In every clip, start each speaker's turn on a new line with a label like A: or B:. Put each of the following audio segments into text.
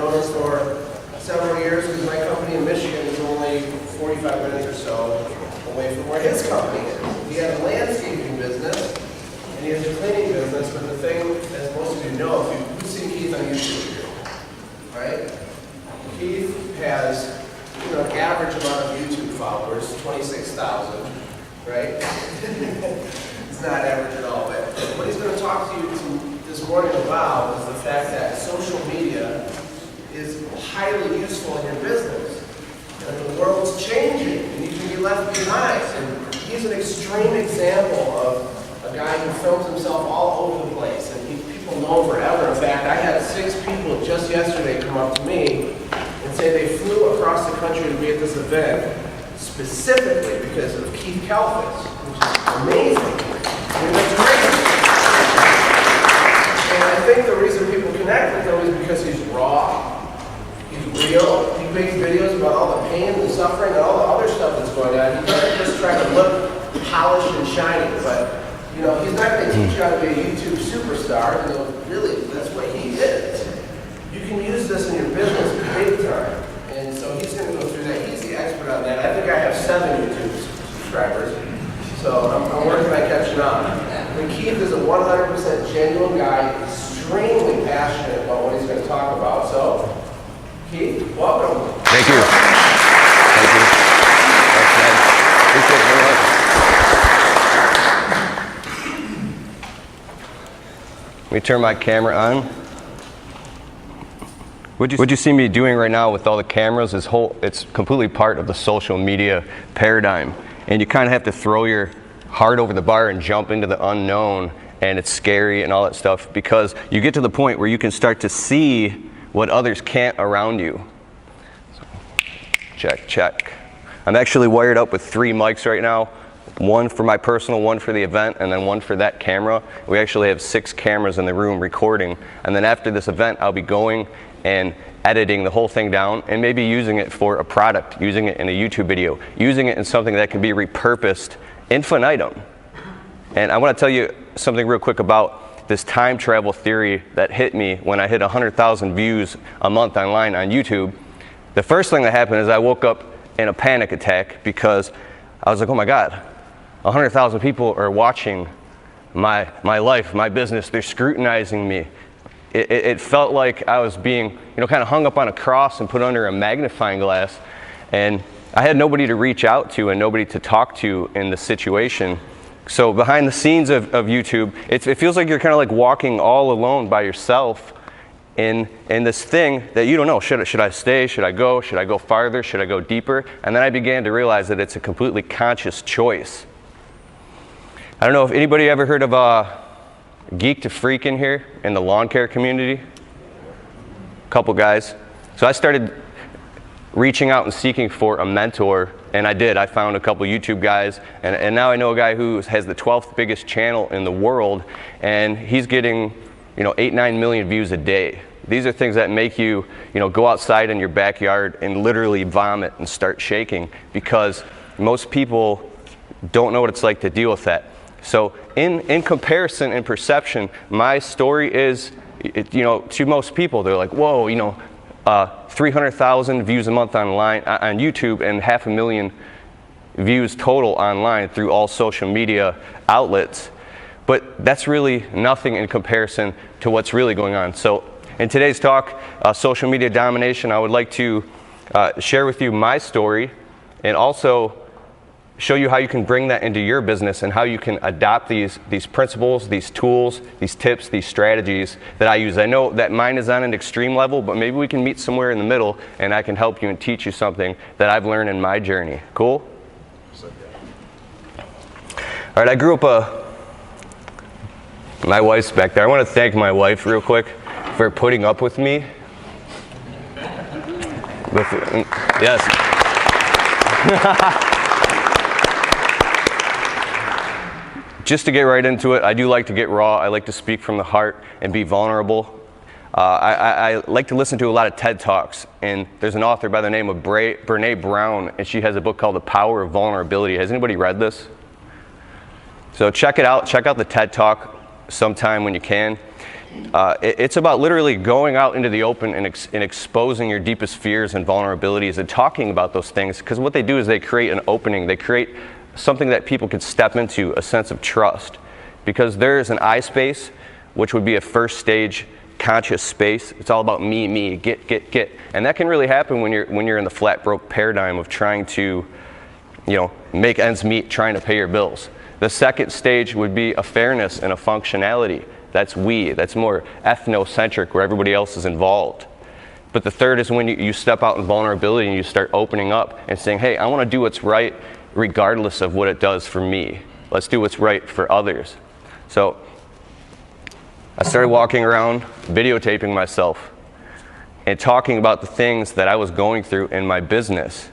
A: known us for several years because my company in Michigan is only 45 minutes or so away from where his company is. He has a landscaping business and he has a cleaning business, but the thing, as most of you know, if you've seen Keith on YouTube, right? Keith has, an average amount of YouTube followers, 26,000, right? It's not average at all, but what he's going to talk to you this morning about is the fact that social media is highly useful in your business. And the world's changing, and you can be left behind. And he's an extreme example of a guy who films himself all over the place, and people know him forever. In fact, I had 6 people just yesterday come up to me and say they flew across the country to be at this event specifically because of Keith Kalfas, which is amazing. I mean, that's crazy. And I think the reason people connect with him is because he's raw, he's real, he makes videos about all the pain and suffering and all the other stuff that's going on. He doesn't just try to look polished and shiny, but he's not going to teach you how to be a YouTube superstar. Really, that's what he is. You can use this in your business big time. And so he's going to go through that. He's the expert on that. I think I have 7 YouTube subscribers. So I'm working on catching up. And Keith is a 100% genuine guy, extremely passionate about what he's going to talk about. So, Keith, welcome.
B: Thank you. Thank you. Thanks, man. Appreciate it very much. Let me turn my camera on. What you see me doing right now with all the cameras is it's completely part of the social media paradigm. And you kind of have to throw your heart over the bar and jump into the unknown, and it's scary and all that stuff because you get to the point where you can start to see what others can't around you. So, check. I'm actually wired up with 3 mics right now. 1 for my personal, 1 for the event, and then 1 for that camera. We actually have 6 cameras in the room recording. And then after this event, I'll be going and editing the whole thing down and maybe using it for a product, using it in a YouTube video, using it in something that can be repurposed infinitum. And I want to tell you something real quick about this time travel theory that hit me when I hit 100,000 views a month online on YouTube. The first thing that happened is I woke up in a panic attack because I was like, oh my God, 100,000 people are watching my life, my business. They're scrutinizing me. It felt like I was being, kind of hung up on a cross and put under a magnifying glass. And I had nobody to reach out to and nobody to talk to in the situation. So behind the scenes of YouTube, it feels like you're kind of like walking all alone by yourself in this thing that you don't know. Should I stay? Should I go? Should I go farther? Should I go deeper? And then I began to realize that it's a completely conscious choice. I don't know if anybody ever heard of Geek to Freak in here in the lawn care community. A couple guys. So I started reaching out and seeking for a mentor, and I did. I found a couple YouTube guys, and now I know a guy who has the 12th biggest channel in the world, and he's getting 8-9 million views a day. These are things that make you go outside in your backyard and literally vomit and start shaking because most people don't know what it's like to deal with that. So in comparison and perception, my story is, to most people, they're like, whoa, 300,000 views a month online on YouTube and 500,000 views total online through all social media outlets. But that's really nothing in comparison to what's really going on. So in today's talk, social media domination, I would like to share with you my story and also show you how you can bring that into your business and how you can adopt these principles, these tools, these tips, these strategies that I use. I know that mine is on an extreme level, but maybe we can meet somewhere in the middle and I can help you and teach you something that I've learned in my journey. Cool? All right, I grew up my wife's back there. I want to thank my wife real quick for putting up with me. Yes. Just to get right into it, I do like to get raw. I like to speak from the heart and be vulnerable. I like to listen to a lot of TED Talks, and there's an author by the name of Brené Brown, and she has a book called The Power of Vulnerability. Has anybody read this? So check it out. Check out the TED Talk sometime when you can. It's about literally going out into the open and exposing your deepest fears and vulnerabilities and talking about those things, because what they do is they create an opening. They create something that people can step into, a sense of trust, because there is an I space, which would be a first stage conscious space. It's all about me, get. And that can really happen when you're in the flat broke paradigm of trying to, make ends meet, trying to pay your bills. The second stage would be a fairness and a functionality. That's we. That's more ethnocentric, where everybody else is involved. But the third is when you step out in vulnerability and you start opening up and saying, hey, I want to do what's right regardless of what it does for me. Let's do what's right for others. So I started walking around, videotaping myself, and talking about the things that I was going through in my business.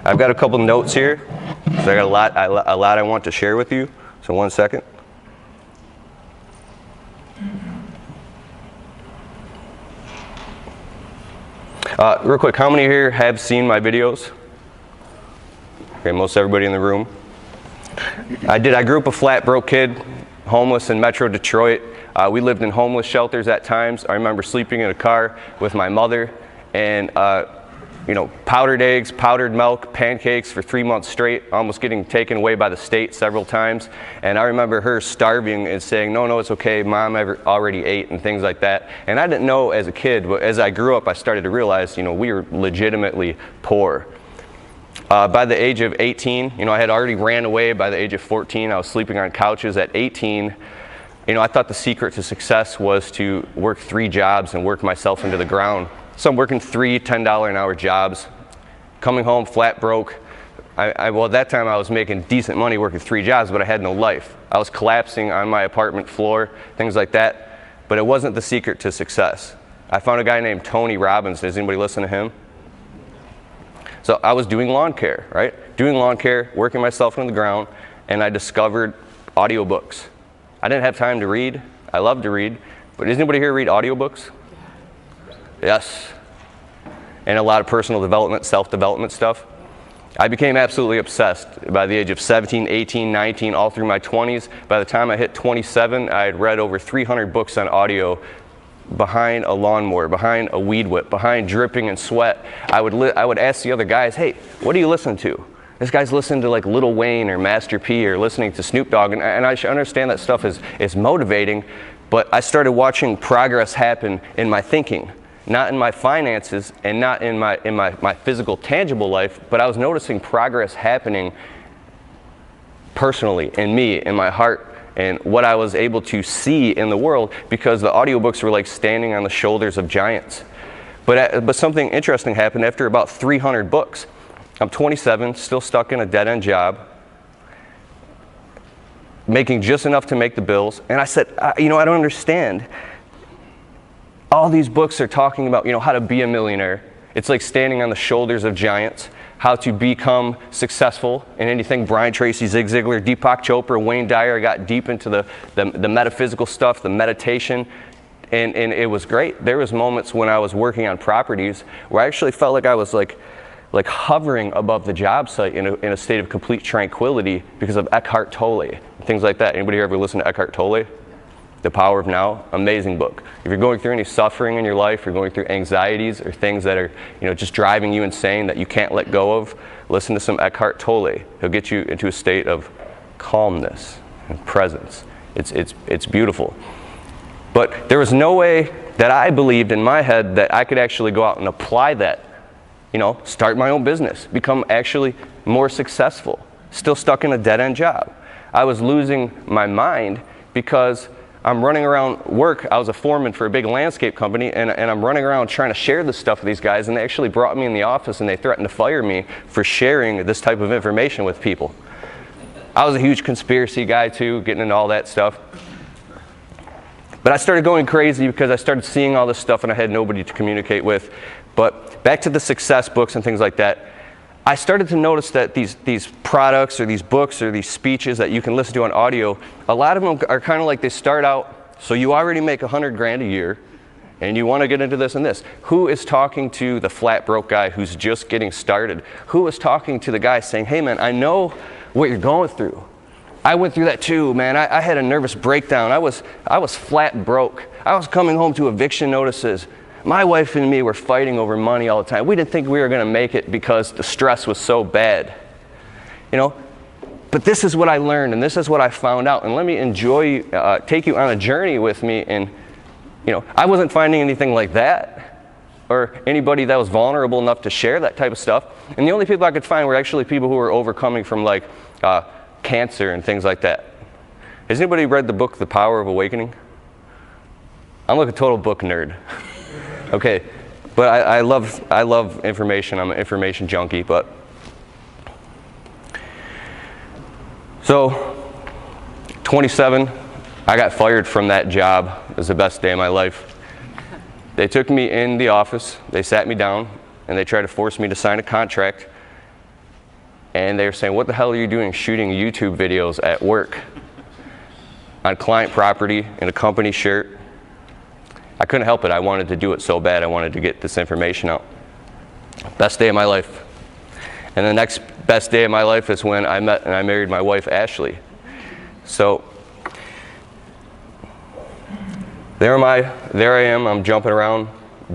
B: I've got a couple notes here. So I got a lot I want to share with you. So 1 second. Real quick, how many here have seen my videos? Okay, most everybody in the room. I grew up a flat broke kid, homeless in Metro Detroit. We lived in homeless shelters at times. I remember sleeping in a car with my mother, and powdered eggs, powdered milk, pancakes for 3 months straight, almost getting taken away by the state several times. And I remember her starving and saying, no, it's okay, Mom already ate, and things like that. And I didn't know as a kid, but as I grew up, I started to realize, we were legitimately poor. By the age of 18, I had already ran away. By the age of 14, I was sleeping on couches. At 18, I thought the secret to success was to work 3 jobs and work myself into the ground. So I'm working 3 $10 an hour jobs, coming home flat broke. Well, at that time I was making decent money working 3 jobs, but I had no life. I was collapsing on my apartment floor, things like that. But it wasn't the secret to success. I found a guy named Tony Robbins. Does anybody listen to him? So I was doing lawn care, right? Doing lawn care, working myself into the ground, and I discovered audiobooks. I didn't have time to read. I love to read. But does anybody here read audiobooks? Yes. And a lot of personal development, self-development stuff. I became absolutely obsessed by the age of 17, 18, 19, all through my 20s. By the time I hit 27, I had read over 300 books on audio behind a lawnmower, behind a weed whip, behind dripping in sweat. I would ask the other guys, hey, what do you listen to? This guy's listening to like Lil Wayne or Master P or listening to Snoop Dogg, and I understand that stuff is motivating, but I started watching progress happen in my thinking. Not in my finances and not in my physical, tangible life, but I was noticing progress happening personally in me, in my heart, and what I was able to see in the world, because the audiobooks were like standing on the shoulders of giants. But something interesting happened after about 300 books. I'm 27, still stuck in a dead-end job, making just enough to make the bills, and I said, I don't understand. All these books are talking about, how to be a millionaire. It's like standing on the shoulders of giants, how to become successful in anything. Brian Tracy, Zig Ziglar, Deepak Chopra, Wayne Dyer. I got deep into the metaphysical stuff, the meditation, and it was great. There was moments when I was working on properties where I actually felt like I was like hovering above the job site in a state of complete tranquility because of Eckhart Tolle, things like that. Anybody here ever listen to Eckhart Tolle? The Power of Now, amazing book. If you're going through any suffering in your life, you're going through anxieties or things that are, just driving you insane that you can't let go of, listen to some Eckhart Tolle. He'll get you into a state of calmness and presence. It's beautiful. But there was no way that I believed in my head that I could actually go out and apply that, start my own business, become actually more successful, still stuck in a dead-end job. I was losing my mind because I'm running around work. I was a foreman for a big landscape company, and I'm running around trying to share this stuff with these guys, and they actually brought me in the office and they threatened to fire me for sharing this type of information with people. I was a huge conspiracy guy too, getting into all that stuff. But I started going crazy because I started seeing all this stuff and I had nobody to communicate with. But back to the success books and things like that, I started to notice that these products or these books or these speeches that you can listen to on audio, a lot of them are kind of like they start out, so you already make $100,000 a year and you want to get into this and this. Who is talking to the flat broke guy who's just getting started? Who is talking to the guy saying, hey man, I know what you're going through. I went through that too, man. I had a nervous breakdown. I was flat broke. I was coming home to eviction notices. My wife and me were fighting over money all the time. We didn't think we were going to make it because the stress was so bad. You know, but this is what I learned, and this is what I found out. And let me take you on a journey with me. And you know, I wasn't finding anything like that, or anybody that was vulnerable enough to share that type of stuff. And the only people I could find were actually people who were overcoming from like cancer and things like that. Has anybody read the book The Power of Awakening? I'm like a total book nerd. Okay, but I love information. I'm an information junkie. But so 27, I got fired from that job. It was the best day of my life. They took me in the office, they sat me down, and they tried to force me to sign a contract. And they were saying, what the hell are you doing shooting YouTube videos at work on client property in a company shirt? I couldn't help it. I wanted to do it so bad. I wanted to get this information out. Best day of my life. And the next best day of my life is when I met and I married my wife, Ashley. So there I am. I'm jumping around,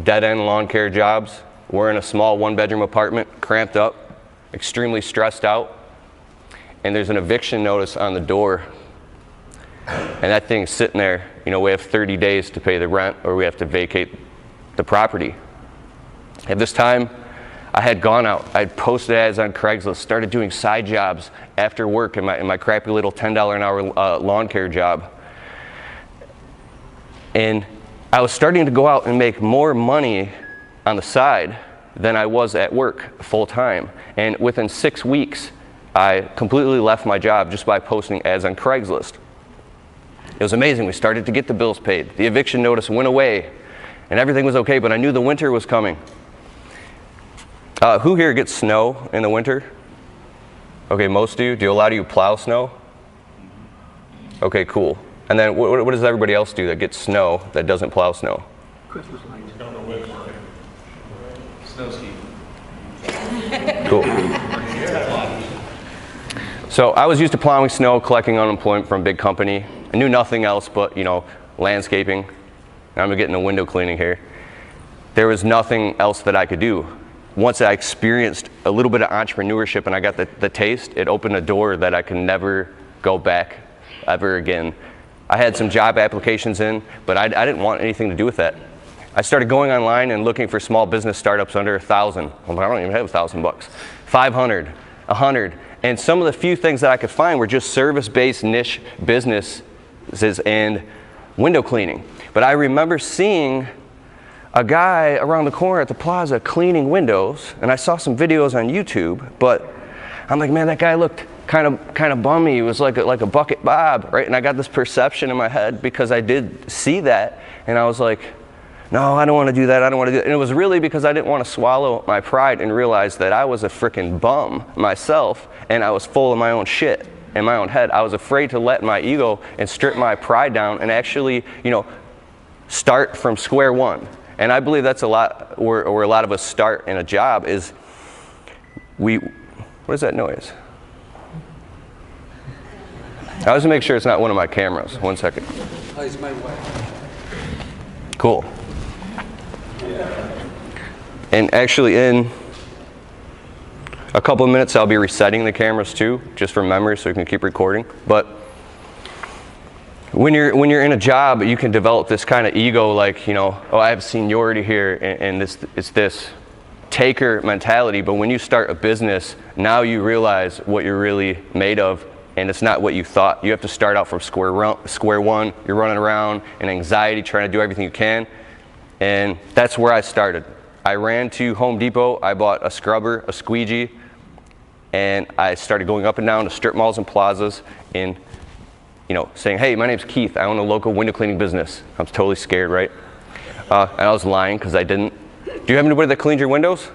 B: dead-end lawn care jobs. We're in a small one-bedroom apartment, cramped up, extremely stressed out. And there's an eviction notice on the door. And that thing's sitting there. You know, we have 30 days to pay the rent or we have to vacate the property. At this time, I had gone out. I'd posted ads on Craigslist, started doing side jobs after work in my crappy little $10 an hour lawn care job. And I was starting to go out and make more money on the side than I was at work full time. And within 6 weeks, I completely left my job just by posting ads on Craigslist. It was amazing. We started to get the bills paid. The eviction notice went away and everything was okay, but I knew the winter was coming. Who here gets snow in the winter? Okay, most of you. Do a lot of you plow snow? Okay, cool. And then what does everybody else do that gets snow that doesn't plow snow?
C: Christmas lights.
D: Snow ski.
B: Cool. So I was used to plowing snow, collecting unemployment from a big company. I knew nothing else but, you know, landscaping. And I'm getting a window cleaning here. There was nothing else that I could do. Once I experienced a little bit of entrepreneurship and I got the taste, it opened a door that I can never go back ever again. I had some job applications in, but I didn't want anything to do with that. I started going online and looking for small business startups under 1,000. Well, I don't even have $1,000. 500, 100. And some of the few things that I could find were just service-based niche businesses and window cleaning. But I remember seeing a guy around the corner at the plaza cleaning windows, and I saw some videos on YouTube, but I'm like, man, that guy looked kind of bummy. He was like a bucket Bob, right? And I got this perception in my head because I did see that, and I was like, no, I don't want to do that. I don't want to do that. And it was really because I didn't want to swallow my pride and realize that I was a freaking bum myself, and I was full of my own shit in my own head. I was afraid to let my ego and strip my pride down and actually, you know, start from square one. And I believe that's a lot where a lot of us start in a job is what is that noise? I was to make sure it's not one of my cameras. 1 second.
C: Oh, it's my wife.
B: Cool. And actually in a couple of minutes I'll be resetting the cameras too, just from memory so we can keep recording. But when you're in a job, you can develop this kind of ego like, you know, oh, I have seniority here and it's this taker mentality. But when you start a business, now you realize what you're really made of. And it's not what you thought. You have to start out from square one. You're running around in anxiety, trying to do everything you can. And that's where I started. I ran to Home Depot. I bought a scrubber, a squeegee, and I started going up and down to strip malls and plazas and, you know, saying, hey, my name's Keith. I own a local window cleaning business. I was totally scared, right? And I was lying because I didn't. Do you have anybody that cleans your windows?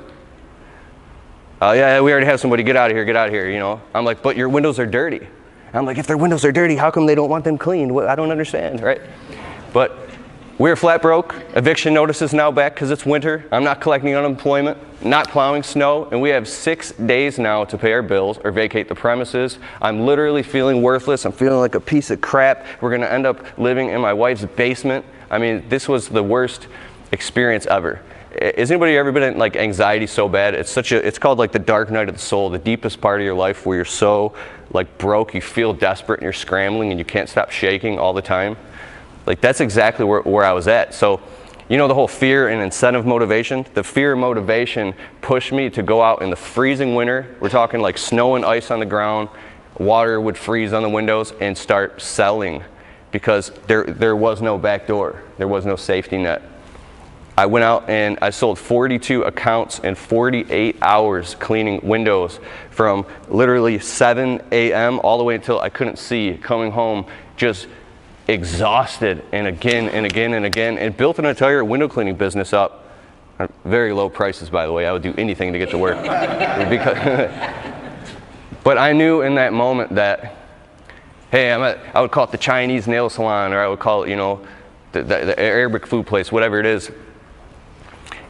B: Yeah, we already have somebody. Get out of here, you know. I'm like, but your windows are dirty. And I'm like, if their windows are dirty, how come they don't want them cleaned? Well, I don't understand, right? But We're flat broke. Eviction notice is now back because it's winter. I'm not collecting unemployment, not plowing snow, and we have 6 days now to pay our bills or vacate the premises. I'm literally feeling worthless. I'm feeling like a piece of crap. We're going to end up living in my wife's basement. I mean, this was the worst experience ever. Has anybody ever been in like anxiety so bad? It's called like the dark night of the soul, the deepest part of your life where you're so like broke, you feel desperate and you're scrambling and you can't stop shaking all the time. Like that's exactly where I was at. So, you know the whole fear and incentive motivation? The fear and motivation pushed me to go out in the freezing winter. We're talking like snow and ice on the ground, water would freeze on the windows, and start selling because there was no back door. There was no safety net. I went out and I sold 42 accounts in 48 hours cleaning windows from literally 7 a.m. all the way until I couldn't see, coming home just exhausted, and again and again and again, and built an entire window cleaning business up. Very low prices, by the way. I would do anything to get to work. But I knew in that moment that, hey, I would call it the Chinese nail salon, or I would call it, you know, the Arabic food place, whatever it is.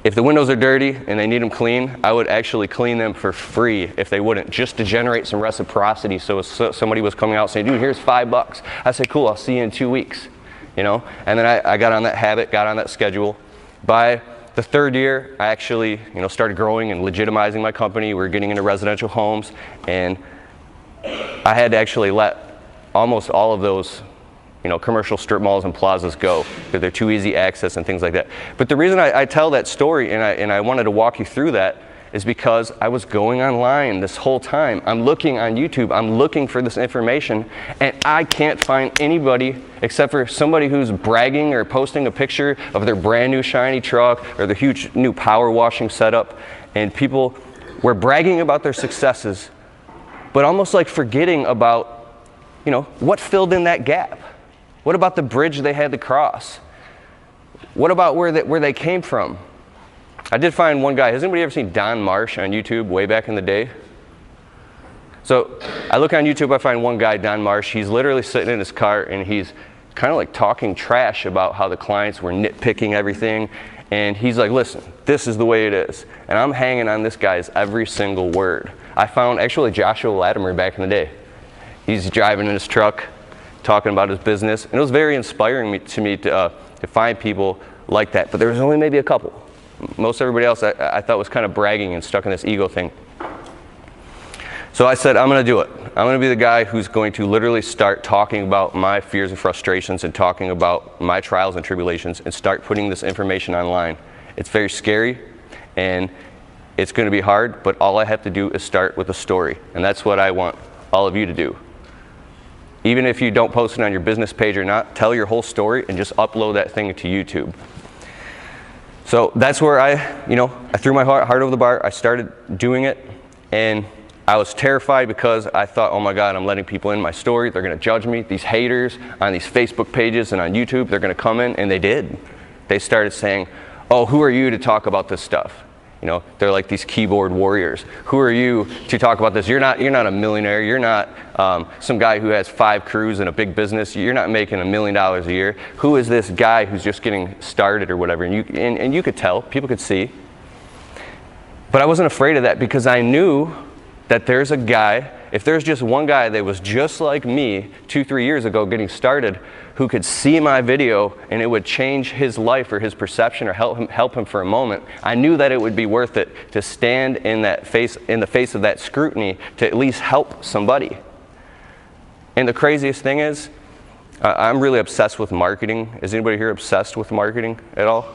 B: If the windows are dirty and they need them clean, I would actually clean them for free if they wouldn't, just to generate some reciprocity. So if somebody was coming out saying, dude, here's $5. I say, cool, I'll see you in 2 weeks, you know? And then I got on that habit, got on that schedule. By the third year, I actually, you know, started growing and legitimizing my company. We were getting into residential homes, and I had to actually let almost all of those, you know, commercial strip malls and plazas go because they're too easy access and things like that. But the reason I tell that story and I wanted to walk you through that is because I was going online this whole time. I'm looking on YouTube, I'm looking for this information, and I can't find anybody except for somebody who's bragging or posting a picture of their brand new shiny truck or their huge new power washing setup. And people were bragging about their successes, but almost like forgetting about, you know, what filled in that gap. What about the bridge they had to cross? What about where they came from? I did find one guy. Has anybody ever seen Don Marsh on YouTube way back in the day? So I look on YouTube, I find one guy, Don Marsh. He's literally sitting in his car and he's kind of like talking trash about how the clients were nitpicking everything. And he's like, listen, this is the way it is. And I'm hanging on this guy's every single word. I found actually Joshua Latimer back in the day. He's driving in his truck, talking about his business, and it was very inspiring to me to find people like that. But there was only maybe a couple. Most everybody else I thought was kind of bragging and stuck in this ego thing. So I said, I'm going to do it. I'm going to be the guy who's going to literally start talking about my fears and frustrations and talking about my trials and tribulations and start putting this information online. It's very scary and it's going to be hard, but all I have to do is start with a story. And that's what I want all of you to do. Even if you don't post it on your business page or not, tell your whole story and just upload that thing to YouTube. So that's where I threw my heart over the bar. I started doing it, and I was terrified because I thought, oh my God, I'm letting people in my story. They're going to judge me. These haters on these Facebook pages and on YouTube, they're going to come in, and they did. They started saying, oh, who are you to talk about this stuff? You know, they're like these keyboard warriors. Who are you to talk about this? You're not a millionaire. You're not some guy who has 5 crews and a big business. You're not making $1 million a year. Who is this guy who's just getting started or whatever? And you could tell, people could see. But I wasn't afraid of that because I knew that there's a guy, if there's just one guy that was just like me 2-3 years ago getting started, who could see my video and it would change his life or his perception or help him for a moment, I knew that it would be worth it to stand in the face of that scrutiny to at least help somebody. And the craziest thing is, I'm really obsessed with marketing. Is anybody here obsessed with marketing at all?